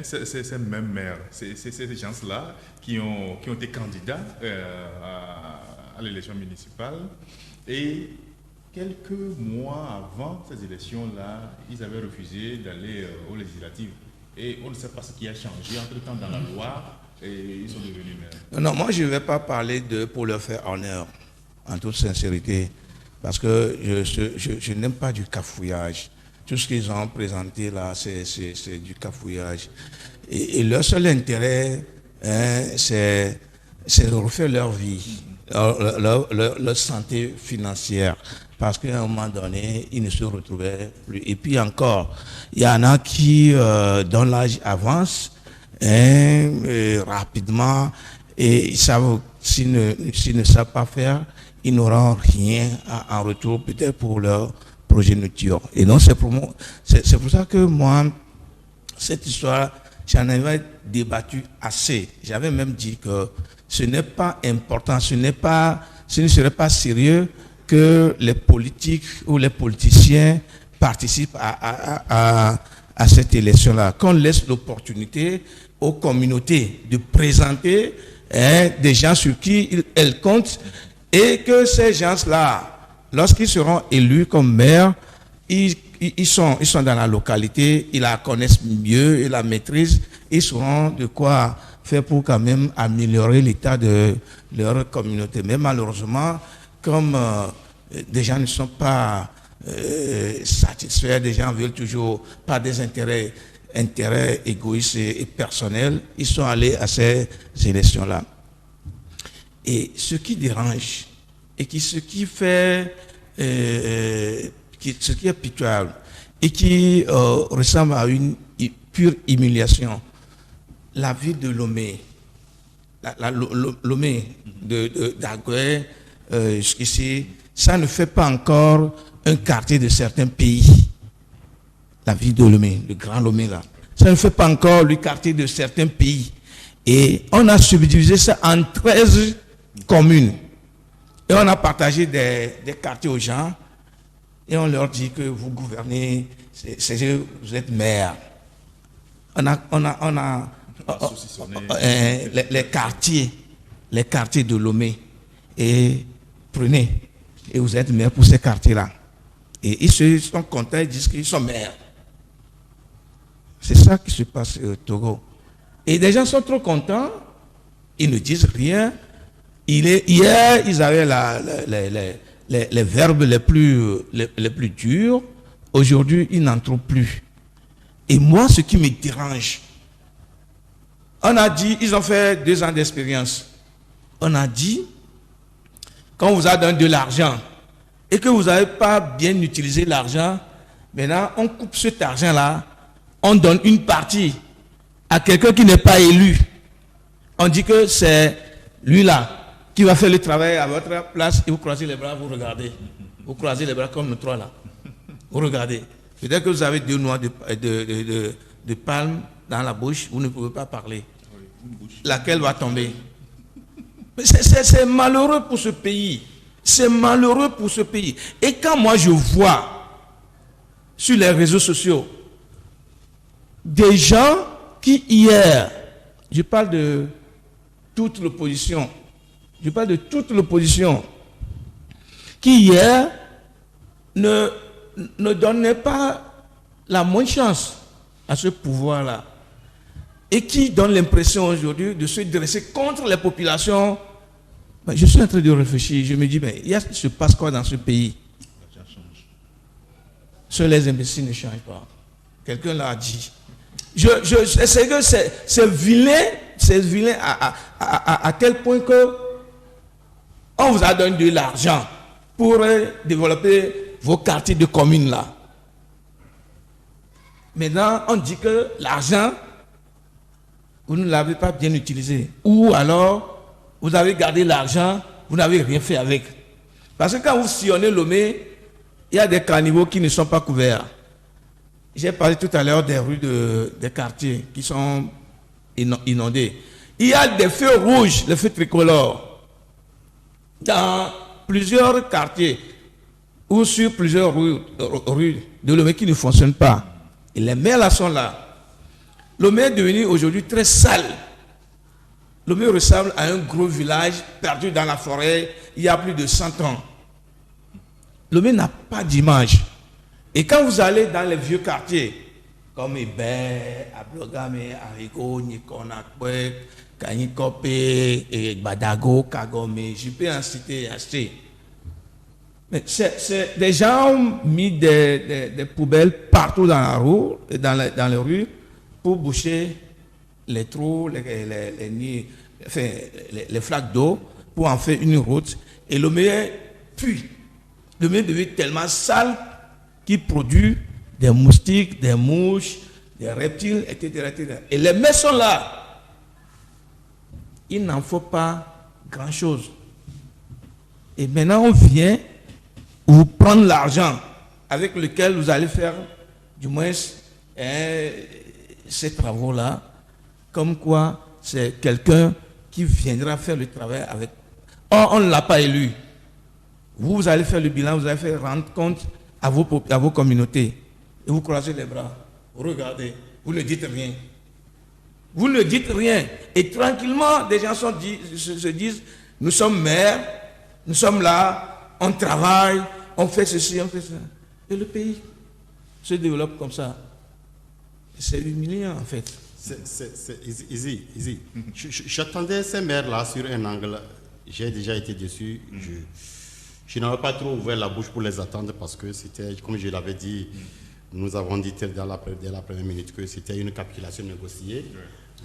ces mêmes maires, ces gens-là qui ont été candidats à l'élection municipale et quelques mois avant ces élections-là, ils avaient refusé d'aller aux législatives. Et on ne sait pas ce qui a changé entre-temps dans la loi et ils sont devenus maires. Non, moi je ne vais pas parler d'eux pour leur faire honneur, en toute sincérité, parce que je n'aime pas du cafouillage. Tout ce qu'ils ont présenté là, c'est du cafouillage. Et leur seul intérêt, c'est de refaire leur vie, leur santé financière. Parce qu'à un moment donné, ils ne se retrouvaient plus. Et puis encore, il y en a qui, dont l'âge avance rapidement, et ils savent, s'ils ne savent pas faire, ils n'auront rien en retour, peut-être pour leur progéniture. Et donc, c'est pour ça que moi, cette histoire, j'en avais débattu assez. J'avais même dit que ce n'est pas important, ce ne serait pas sérieux que les politiques ou les politiciens participent à cette élection-là. Qu'on laisse l'opportunité aux communautés de présenter des gens sur qui elles comptent et que ces gens-là, lorsqu'ils seront élus comme maires, ils sont dans la localité, ils la connaissent mieux, ils la maîtrisent, ils sauront de quoi faire pour quand même améliorer l'état de leur communauté. Mais malheureusement, comme des gens ne sont pas satisfaits, des gens veulent toujours pas des intérêts égoïstes et personnels, ils sont allés à ces élections-là. Et ce qui dérange, et ce qui fait, ce qui est pitoyable, et qui ressemble à une pure humiliation, la ville de Lomé, Lomé d'Agué, jusqu'ici, ça ne fait pas encore un quartier de certains pays. La ville de Lomé, le Grand Lomé là, ça ne fait pas encore le quartier de certains pays. Et on a subdivisé ça en 13 communes. Et on a partagé des quartiers aux gens. Et on leur dit que vous gouvernez, vous êtes maire. On a les quartiers de Lomé. Et prenez. Et vous êtes maire pour ces quartiers-là. Et ils sont contents, ils disent qu'ils sont maires. C'est ça qui se passe au Togo. Et des gens sont trop contents, ils ne disent rien. Hier, ils avaient les verbes les plus durs. Aujourd'hui, ils n'en trouvent plus. Et moi, ce qui me dérange, on a dit, ils ont fait 2 ans d'expérience. On a dit, quand on vous a donné de l'argent et que vous n'avez pas bien utilisé l'argent, maintenant, on coupe cet argent-là, on donne une partie à quelqu'un qui n'est pas élu. On dit que c'est lui-là qui va faire le travail à votre place et vous croisez les bras, vous regardez. Vous croisez les bras comme nous 3 là. Vous regardez. Peut-être que vous avez 2 noix de palme dans la bouche, vous ne pouvez pas parler. Laquelle va tomber? C'est malheureux pour ce pays. C'est malheureux pour ce pays. Et quand moi je vois sur les réseaux sociaux des gens qui hier, je parle de toute l'opposition, qui hier ne donnait pas la moindre chance à ce pouvoir-là et qui donne l'impression aujourd'hui de se dresser contre les populations. Ben, je suis en train de réfléchir, je me dis, ben, il se passe quoi dans ce pays? Seuls les imbéciles ne changent pas. Quelqu'un l'a dit. C'est que c'est vilain à tel point que on vous a donné de l'argent pour développer vos quartiers de communes là. Maintenant, on dit que l'argent, vous ne l'avez pas bien utilisé. Ou alors, vous avez gardé l'argent, vous n'avez rien fait avec. Parce que quand vous sillonnez Lomé, il y a des caniveaux qui ne sont pas couverts. J'ai parlé tout à l'heure des rues des quartiers qui sont inondés. Il y a des feux rouges, les feux tricolores, dans plusieurs quartiers ou sur plusieurs rues de Lomé qui ne fonctionnent pas. Et les maires là sont là. Lomé est devenu aujourd'hui très sale. Lomé ressemble à un gros village perdu dans la forêt il y a plus de 100 ans. Lomé n'a pas d'image. Et quand vous allez dans les vieux quartiers, comme Hébert, Ablogame, Arigo, Nikonakwe, Kanikope, Badago, Kagome, je peux en citer assez. Mais des gens ont mis des poubelles partout dans la rue, dans les rues pour boucher les trous, les flaques d'eau, pour en faire une route. Et le meilleur pue. Le meilleur devient tellement sale qu'il produit des moustiques, des mouches, des reptiles, etc., etc. Et les mets sont là. Il n'en faut pas grand-chose. Et maintenant, on vient vous prendre l'argent avec lequel vous allez faire, du moins, ces travaux-là, comme quoi c'est quelqu'un qui viendra faire le travail avec. Or, on ne l'a pas élu. Vous allez faire le bilan, vous allez faire rendre compte à vos communautés. Et vous croisez les bras. Vous regardez, vous ne dites rien. Vous ne dites rien. Et tranquillement, des gens se disent, nous sommes maires, nous sommes là, on travaille, on fait ceci, on fait ça. Et le pays se développe comme ça. C'est humiliant en fait. C'est easy. J'attendais ces maires-là sur un angle. J'ai déjà été déçu. Je n'avais pas trop ouvert la bouche pour les attendre parce que c'était, comme je l'avais dit, nous avons dit dès la première minute que c'était une capitulation négociée.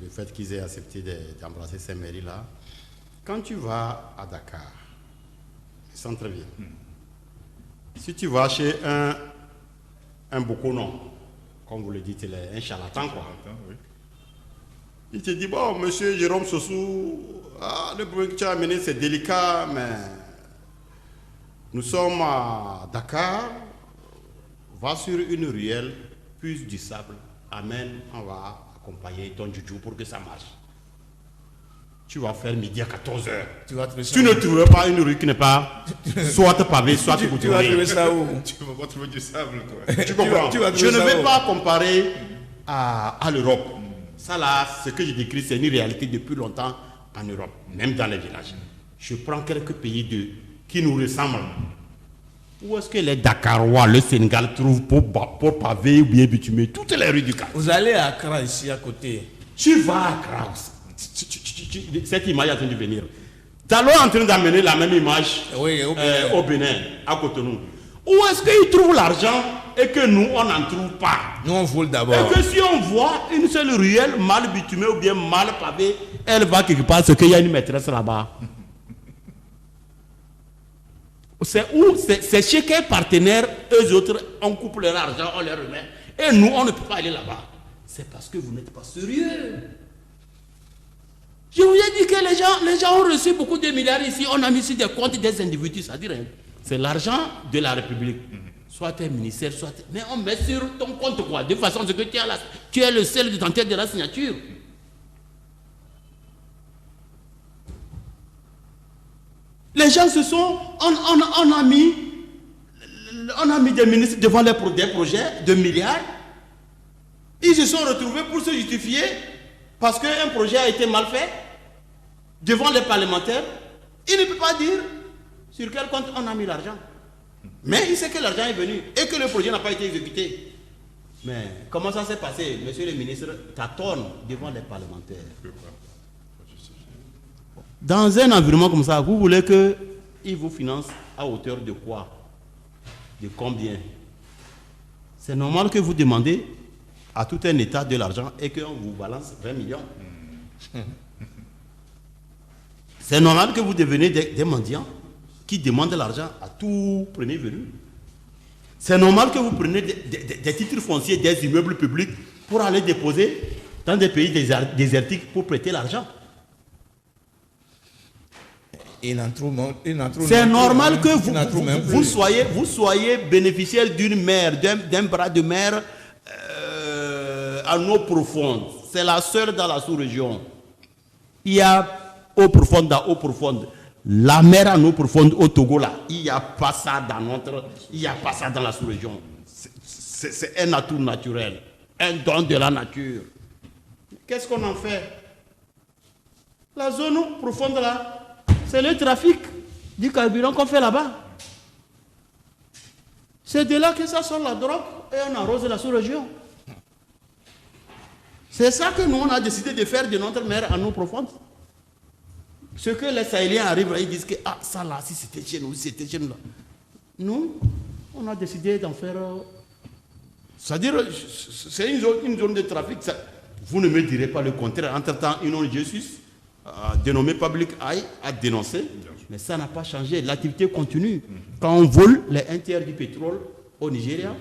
Le fait qu'ils aient accepté d'embrasser ces mairies-là. Quand tu vas à Dakar, centre-ville, si tu vas chez un Bokonon, comme vous le dites, un charlatan, quoi. Il te dit, bon, monsieur Jérôme Sossou, le problème que tu as amené, c'est délicat, mais nous sommes à Dakar, va sur une ruelle, puise du sable, amène, on va accompagner ton juju pour que ça marche. Tu vas faire midi à 14h. Tu ne trouveras pas une rue qui n'est pas soit pavée, soit tu vas trouver ça où? Tu ne vas pas trouver du sable, toi. Tu comprends? Je ne vais pas comparer à l'Europe. Ça là, ce que je décris, c'est une réalité depuis longtemps en Europe, même dans les villages. Je prends quelques pays qui nous ressemblent. Où est-ce que les Dakarois, le Sénégal, trouvent pour paver ou bien bitumer toutes les rues du Cap? Vous allez à Accra, ici à côté. Tu vas à Accra. Cette image est en train de venir. Talon est en train d'amener la même image au Bénin, à Cotonou. Où est-ce qu'ils trouvent l'argent et que nous, on n'en trouve pas? Nous, on vole d'abord. Et que si on voit une seule ruelle mal bitumée ou bien mal pavée, elle va quelque part parce qu'il y a une maîtresse là-bas. C'est où? C'est chez quel partenaire, eux autres, on coupe leur argent, on les remet. Et nous, on ne peut pas aller là-bas. C'est parce que vous n'êtes pas sérieux. Je vous ai dit que les gens ont reçu beaucoup de milliards ici. On a mis sur des comptes des individus. C'est-à-dire, c'est l'argent de la République. Soit un ministère, soit... Mais on met sur ton compte quoi? De façon que tu es le seul détenteur de la signature. Les gens se sont... On a mis des ministres devant des projets de milliards. Ils se sont retrouvés pour se justifier parce qu'un projet a été mal fait devant les parlementaires. Il ne peut pas dire sur quel compte on a mis l'argent. Mais il sait que l'argent est venu et que le projet n'a pas été exécuté. Mais comment ça s'est passé? Monsieur le ministre tâtonne devant les parlementaires. Dans un environnement comme ça, vous voulez qu'il vous finance à hauteur de quoi? De combien? C'est normal que vous demandez à tout un État de l'argent et qu'on vous balance 20 millions. C'est normal que vous deveniez des mendiants qui demandent l'argent à tout premier venu. C'est normal que vous preniez des titres fonciers, des immeubles publics pour aller déposer dans des pays désertiques pour prêter l'argent. C'est normal que vous soyez bénéficiaire d'une mer, d'un bras de mer en eau profonde. C'est la seule dans la sous-région. Il y a eau profonde dans eau profonde. La mer en eau profonde au Togo là, il n'y a pas ça il n'y a pas ça dans la sous-région. C'est un atout naturel, un don de la nature. qu'est-ce qu'on en fait? La zone profonde là, c'est le trafic du carburant qu'on fait là-bas. C'est de là que ça sort la drogue et on arrose la sous-région. C'est ça que nous, on a décidé de faire de notre mer en eau profonde. Ce que les Sahéliens arrivent là, ils disent que ça là, si c'était chez nous, si c'était chez nous là. Nous, on a décidé d'en faire... c'est-à-dire, c'est une zone de trafic. Ça, vous ne me direz pas le contraire. Entre-temps, une ONG suisse, dénommée Public Eye, a dénoncé. Mais ça n'a pas changé. L'activité continue. Quand on vole les 1/3 du pétrole au Nigeria,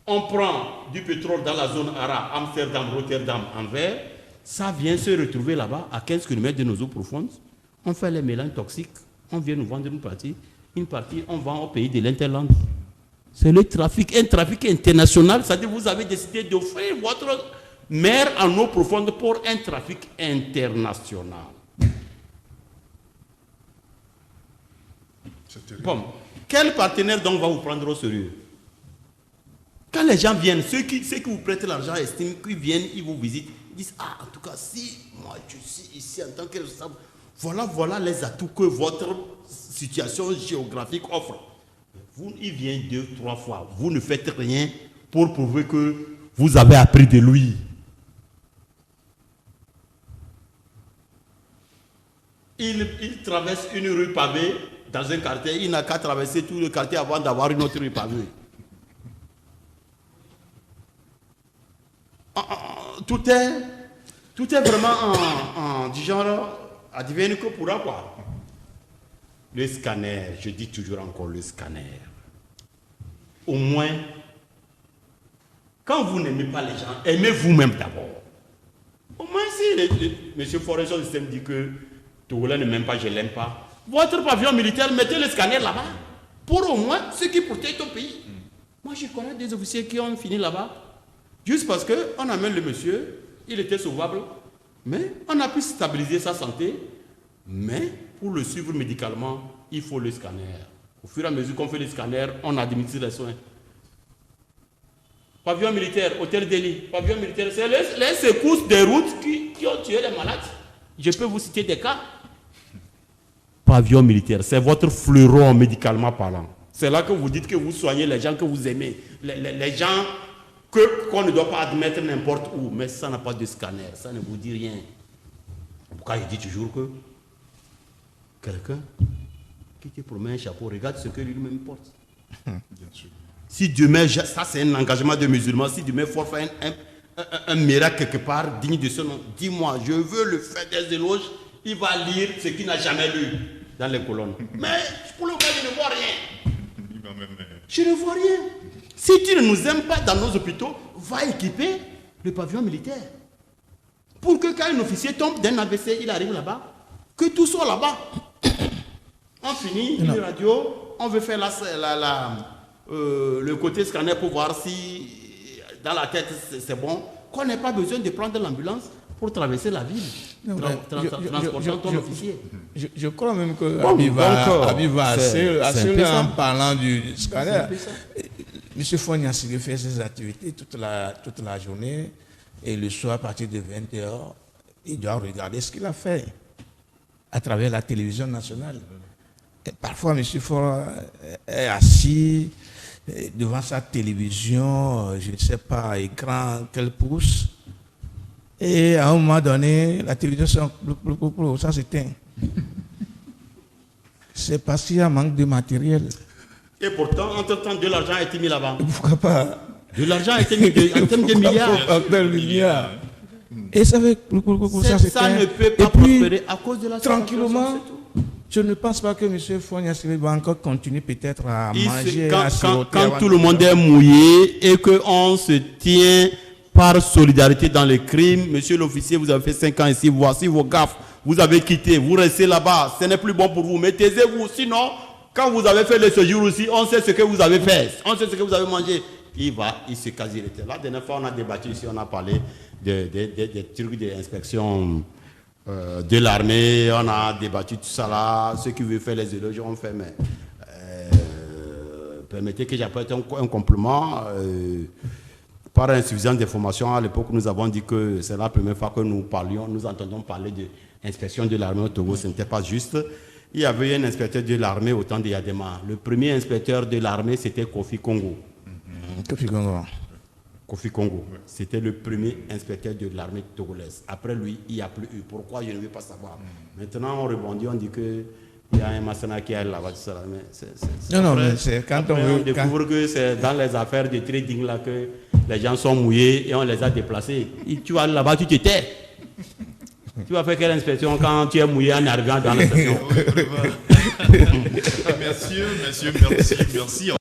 on prend du pétrole dans la zone Ara, Amsterdam, Rotterdam, Anvers, ça vient se retrouver là-bas, à 15 km de nos eaux profondes. On fait les mélanges toxiques, on vient nous vendre une partie on vend au pays de l'Interland. C'est le trafic, un trafic international, c'est-à-dire que vous avez décidé d'offrir votre mer en eau profonde pour un trafic international. Bon, quel partenaire donc va vous prendre au sérieux? Quand les gens viennent, ceux qui vous prêtent l'argent estiment qu'ils viennent, ils vous visitent, ils disent en tout cas, si moi je suis ici en tant que responsable, voilà les atouts que votre situation géographique offre. Il vient 2-3 fois, vous ne faites rien pour prouver que vous avez appris de lui. Il traverse une rue pavée dans un quartier, il n'a qu'à traverser tout le quartier avant d'avoir une autre rue pavée. Tout est vraiment du genre advienne que pourra quoi. Le scanner, je dis toujours encore le scanner. Au moins, quand vous n'aimez pas les gens, aimez vous-même d'abord. Au moins, si M. Forest, son système dit que Togolais ne m'aime pas, je ne l'aime pas. Votre pavillon militaire, mettez le scanner là-bas. Pour au moins ceux qui protègent ton pays. Moi, je connais des officiers qui ont fini là-bas. Juste parce qu'on amène le monsieur, il était sauvable, mais on a pu stabiliser sa santé. Mais pour le suivre médicalement, il faut le scanner. Au fur et à mesure qu'on fait le scanner, on administre les soins. Pavillon militaire, hôtel Delhi, pavillon militaire, c'est les secousses des routes qui ont tué les malades. Je peux vous citer des cas. Pavillon militaire, c'est votre fleuron médicalement parlant. C'est là que vous dites que vous soignez les gens que vous aimez. Les gens qu'on ne doit pas admettre n'importe où. Mais ça n'a pas de scanner, ça ne vous dit rien. Pourquoi il dit toujours que quelqu'un qui te promet un chapeau, regarde ce que lui-même porte. Bien sûr. Si demain, ça c'est un engagement de musulman, si demain il faut faire un miracle quelque part digne de ce nom, dis-moi, je veux le faire des éloges, il va lire ce qu'il n'a jamais lu dans les colonnes. Mais pour le moment, je ne vois rien. Je ne vois rien. Si tu ne nous aimes pas dans nos hôpitaux, va équiper le pavillon militaire. Pour que quand un officier tombe d'un AVC, il arrive là-bas, que tout soit là-bas. On finit une radio, on veut faire le côté scanner pour voir si dans la tête c'est bon, qu'on n'ait pas besoin de prendre l'ambulance pour traverser la ville, transportant ton officier. Je crois même que Habib va assez loin en parlant du scanner. M. Fogna fait ses activités toute la journée et le soir à partir de 20h, il doit regarder ce qu'il a fait à travers la télévision nationale. Et parfois, M. Fort est assis devant sa télévision, je ne sais pas, écran qu'elle pousse. Et à un moment donné, la télévision, ça s'éteint. C'est parce qu'il y a un manque de matériel. Et pourtant, entre-temps, de l'argent a été mis là-bas. Pourquoi pas? De l'argent a été mis en termes de milliards. Et ça fait ça ne peut pas prospérer à cause de la tranquillement. Je ne pense pas que M. Fogna va encore continuer peut-être à manger, à quand tout le monde est mouillé et qu'on se tient par solidarité dans les crimes, monsieur l'officier, vous avez fait 5 ans ici, voici vos gaffes, vous avez quitté, vous restez là-bas, ce n'est plus bon pour vous, mais taisez-vous, sinon, quand vous avez fait le séjour aussi, on sait ce que vous avez fait, on sait ce que vous avez mangé. Il se quasi-était. La dernière fois, on a débattu ici, on a parlé des trucs d'inspection de l'armée, on a débattu tout ça là, ceux qui veulent faire les éloges ont fait, mais permettez que j'apporte un complément. par insuffisance d'informations, à l'époque, nous avons dit que c'est la première fois que nous entendons parler de l'inspection de l'armée au Togo. Ce n'était pas juste. Il y avait un inspecteur de l'armée au temps de Yadema. Le premier inspecteur de l'armée, c'était Kofi Congo. Kofi Congo. C'était le premier inspecteur de l'armée togolaise. Après lui, il n'y a plus eu. Pourquoi, je ne veux pas savoir. Maintenant, on rebondit, on dit que il y a un Massana qui est là-bas. Mais c'est quand on découvre que c'est dans les affaires de trading là que les gens sont mouillés et on les a déplacés. Et tu vas là-bas, tu te tais. Tu vas faire quelle inspection quand tu es mouillé en arrivant dans l'inspection? Merci.